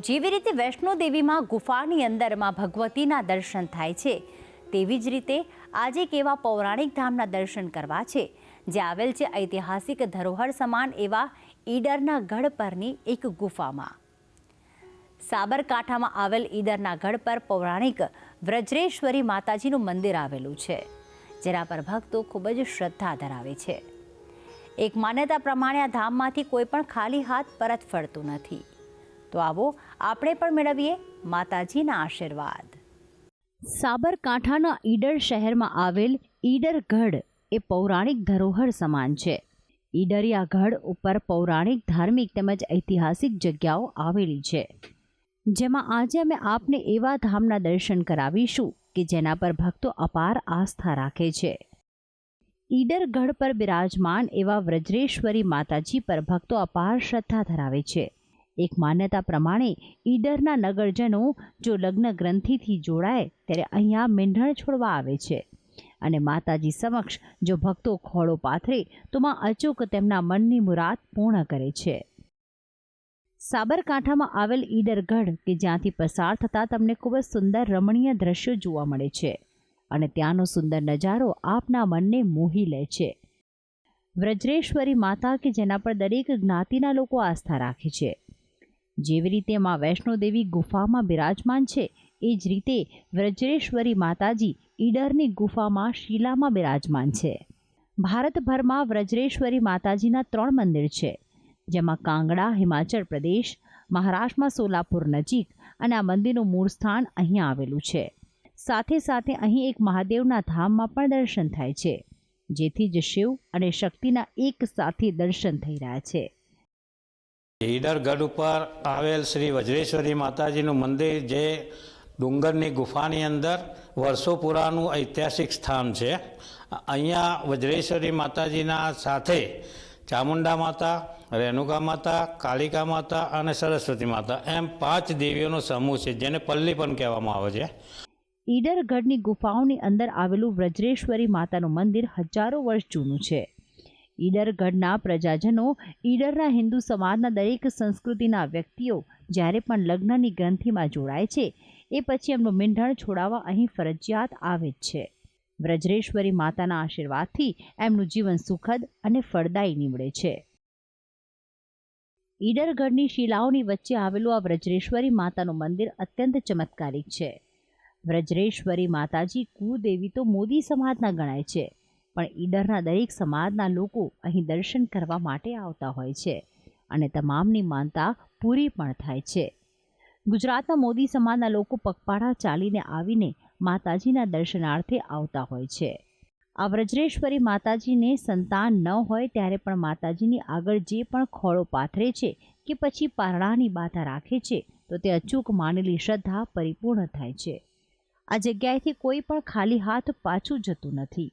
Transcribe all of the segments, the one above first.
જેવી રીતે વૈષ્ણો દેવીમાં ગુફાની અંદરમાં ભગવતીના દર્શન થાય છે, તેવી જ રીતે આજે એક એવા પૌરાણિક ધામના દર્શન કરવા છે જે આવેલ છે ઐતિહાસિક ધરોહર સમાન એવા ઈડરના ગઢ પરની એક ગુફામાં। સાબરકાંઠામાં આવેલ ઈડરના ગઢ પર પૌરાણિક વ્રજેશ્વરી માતાજીનું મંદિર આવેલું છે, જેના પર ભક્તો ખૂબ જ શ્રદ્ધા ધરાવે છે। એક માન્યતા પ્રમાણે આ ધામમાંથી કોઈ પણ ખાલી હાથ પરત ફરતું નથી। તો આવો આપણે પણ મેળવીએ માતાજીના આશીર્વાદ। સાબરકાંઠાના ઈડર શહેરમાં આવેલ ઈડર ગઢ એ પૌરાણિક ધરોહર સમાન છે। ઈડરિયા ગઢ ઉપર પૌરાણિક, ધાર્મિક તેમજ ઐતિહાસિક જગ્યાઓ આવેલી છે, જેમાં આજે અમે આપને એવા ધામના દર્શન કરાવીશું કે જેના પર ભક્તો અપાર આસ્થા રાખે છે। ઈડર ગઢ પર બિરાજમાન એવા વ્રજેશ્વરી માતાજી પર ભક્તો અપાર શ્રદ્ધા ધરાવે છે। એક માન્યતા પ્રમાણે ઈડરના નગરજનો જો લગ્ન ગ્રંથિથી જોડાય ત્યારે અહીંયા મીંઢણ છોડવા આવે છે અને માતાજી સમક્ષ જો ભક્તો ખોળો પાથરે તો માં અચૂક તેમના મનની મુરાદ પૂર્ણ કરે છે। સાબરકાંઠામાં આવેલ ઈડર ગઢ કે જ્યાંથી પસાર થતાં તમને ખૂબ જ સુંદર રમણીય દ્રશ્યો જોવા મળે છે અને ત્યાંનો સુંદર નજારો આપના મનને મોહી લે છે। વ્રજેશ્વરી માતા કે જેના પર દરેક જ્ઞાતિના લોકો આસ્થા રાખે છે। જેવી રીતે માં વૈષ્ણો દેવી ગુફામાં બિરાજમાન છે, એ જ રીતે વ્રજેશ્વરી માતાજી ઈડરની ગુફામાં શિલામાં બિરાજમાન છે। ભારતભરમાં વ્રજેશ્વરી માતાજીના 3 મંદિર છે, જેમાં કાંગડા હિમાચલ પ્રદેશ, મહારાષ્ટ્રમાં સોલાપુર નજીક અને આ મંદિરનું મૂળ સ્થાન અહીંયા આવેલું છે। સાથે સાથે અહીં એક મહાદેવના ધામમાં પણ દર્શન થાય છે, જેથી જ શિવ અને શક્તિના એક સાથે દર્શન થઈ રહ્યા છે। ઈડર ગઢ ઉપર આવેલ શ્રી વજ્રેશ્વરી માતાજીનું મંદિર જે ડુંગરની ગુફાની અંદર વર્ષો પુરાનું ઐતિહાસિક સ્થાન છે। અહીંયા વજ્રેશ્વરી માતાજીના સાથે ચામુંડા માતા, રેણુકા માતા, કાલિકા માતા અને સરસ્વતી માતા એમ 5 દેવીઓનો સમૂહ છે, જેને પલ્લી પણ કહેવામાં આવે છે। ઈડર ગઢની ગુફાઓની અંદર આવેલું વ્રજેશ્વરી માતાનું મંદિર હજારો વર્ષ જૂનું છે। ઈડર ગઢના પ્રજાજનો ઈડરના હિન્દુ સમાજના દરેક સંસ્કૃતિના વ્યક્તિઓ જ્યારે પણ લગ્નની ગ્રંથિમાં જોડાય છે, એ પછી એમનું મીંઢણ છોડાવવા અહીં ફરજિયાત આવે જ છે। વ્રજેશ્વરી માતાના આશીર્વાદથી એમનું જીવન સુખદ અને ફળદાયી નીવડે છે। ઈડર ગઢની શિલાઓની વચ્ચે આવેલું આ વ્રજેશ્વરી માતાનું મંદિર અત્યંત ચમત્કારિક છે। વ્રજેશ્વરી માતાજી કુળદેવી તો મોદી સમાજના ગણાય છે, પણ ઈડરના દરેક સમાજના લોકો અહીં દર્શન કરવા માટે આવતા હોય છે અને તમામની માનતા પૂરી પણ થાય છે। ગુજરાતના મોદી સમાજના લોકો પગપાળા ચાલીને આવીને માતાજીના દર્શનાર્થે આવતા હોય છે। આ વ્રજેશ્વરી માતાજીને સંતાન ન હોય ત્યારે પણ માતાજીની આગળ જે પણ ખોળો પાથરે છે કે પછી પારણાની બાધા રાખે છે, તો તે અચૂક માનેલી શ્રદ્ધા પરિપૂર્ણ થાય છે। આ જગ્યાએથી કોઈ પણ ખાલી હાથ પાછું જતું નથી।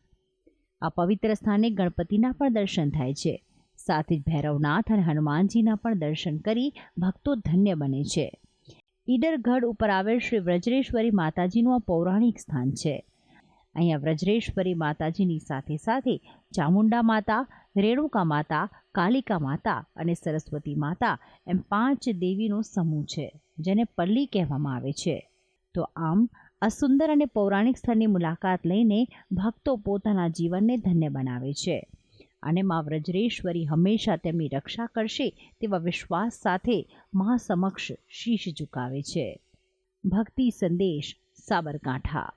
આ પવિત્ર સ્થાને ગણપતિના પણ દર્શન થાય છે, સાથે જ ભૈરવનાથ અને હનુમાનજીના પણ દર્શન કરી ભક્તો ધન્ય બને છે। ઈડર ગઢ ઉપર આવેલ શ્રી વ્રજેશ્વરી માતાજીનું આ પૌરાણિક સ્થાન છે। અહીંયા વ્રજેશ્વરી માતાજીની સાથે સાથે ચામુંડા માતા, રેણુકા માતા, કાલિકા માતા અને સરસ્વતી માતા એમ 5 દેવીનો સમૂહ છે, જેને પલ્લી કહેવામાં આવે છે। તો આમ આ સુંદર અને પૌરાણિક સ્થળની મુલાકાત લઈને ભક્તો પોતાના જીવનને ધન્ય બનાવે છે અને મા વ્રજેશ્વરી હંમેશા તેમની રક્ષા કરશે તેવા વિશ્વાસ સાથે મા સમક્ષ શીશ ઝુકાવે છે। ભક્તિ સંદેશ, સાબરકાંઠા।